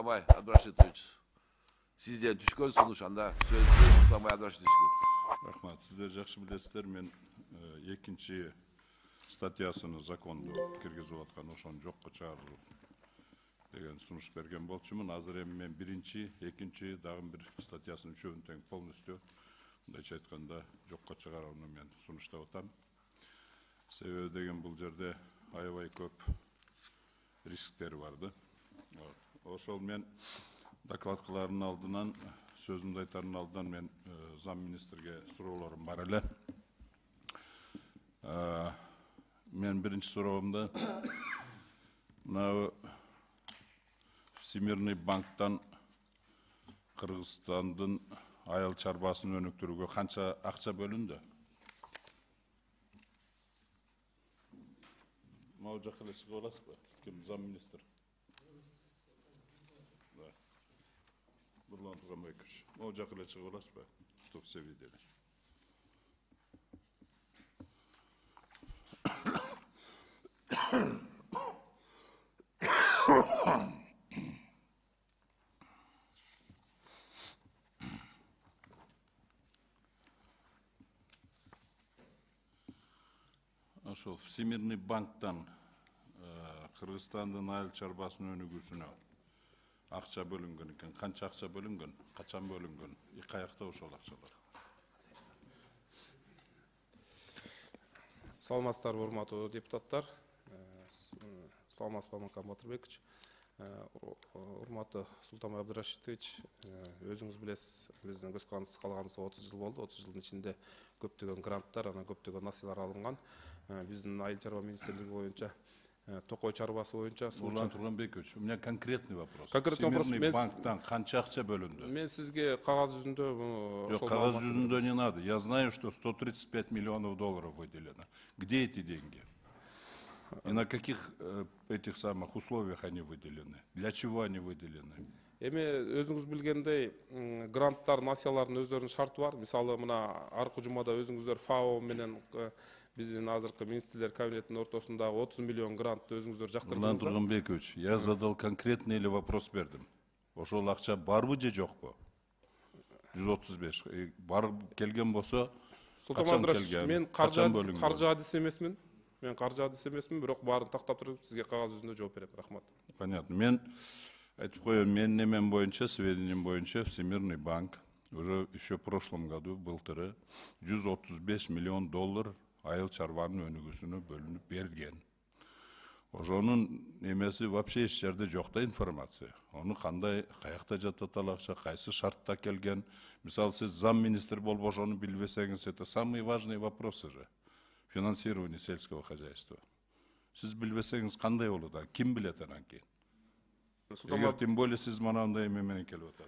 Султанбай Абдрашитович, сізден түшкөн сунуш анда сөзді Султанбай Абдрашитович. Рахмат, сіздер жақсы білесіздер, мен екінші статьясыны законды киргизип аткан ошону жокко чыгаруу деген сунуш берген болчумун. Азыр эми мен биринчи, экинчи дагы бир статьясын үчөөнү тең полностью мындайча айтканда жокко чыгарууну мен сунуштап атам. Себеби деген бул жерде аябай көп рисктери барды. Ошол мен доклад кылаардын алдынан, сөзүмдү айтаардын алдынан мен зам министрге суроолорум бар эле. Мен биринчи суроомда мына Всемирный банктан Кыргызстандын айыл чарбасын өнүктүрүүгө канча акча бөлүндү? Могу жакка эле чыгып аласызбы? Ким зам министр? Бурлан Турганбекович, могу жакка эле чыгып аласызбы? Чтоб все видели. Ошол Всемирный банктан Кыргызстандын айыл чарбасын өнүгүүсүнө акча бөлүнгөн экен. Канча акча бөлүнгөн? Качан бөлүнгөн? Каякта ошол акчалар? Саламатсыздарбы, урматтуу депутаттар. Саламатсызбы, Макан Батырбекович. Урматтуу Султанбай Абдрашитович, өзүңүз билесиз, биздин көз карандысыз 30 жыл болду. 30 жылдын ичинде көптөгөн гранттар, анан көптөгөн насыялар алынган. Биздин айыл чарба министрлиги боюнча, Токой чарбасы боюнча. Бурлан Турганбекович, у меня конкретный вопрос. Конкретный вопрос. Всемирный банктан канча акча бөлүндү? Мен сизге кагаз жүзүндө... Жок, кагаз жүзүндө не надо. Я знаю, что 135 миллионов долларов выделено. Где эти деньги? И на каких этих самых условиях они выделены? Для чего они выделены? Эми өзүңүз билгендей, гранттар, насыялардын өздөрүнүн шарты бар. Мисалы, мына аркы жумада өзүңүздөр ФАО менен биздин азыркы министрлер кабинетинин ортосунда 30 миллион грантты өзүңүздөр жактырдыңыздар. Бурлан Турганбекович, я задал конкретный или вопрос бердим. Ошол акча барбы же жокпу? 135. Барып келген болсо, качан келген? Мен каржы адис эмесмин. Бирок баарын тактап туруп сизге кагаз жүзүндө жооп берем. Рахмат. Понятно. Мен айтып коем, мен немен боюнча, сведениям боюнча, Всемирный банк уже еще в прошлом году былтыры 135 миллион доллар айыл чарбанын өнүгүүсүнө бөлүнүп берген. Ошонун эмеси вообще эч жерде жок да информация. Ону кандай, каякта жатат ал акча, кайсы шартта келген. Мисалы, сиз зам министр болуп ошону билбесеңиз, это самые важные вопросы же. Финансирование сельского хозяйства. Сиз билбесеңиз кандай болот? Ким билет анан кийин? Эгер тем более сиз манандай эме менен келип атасыз.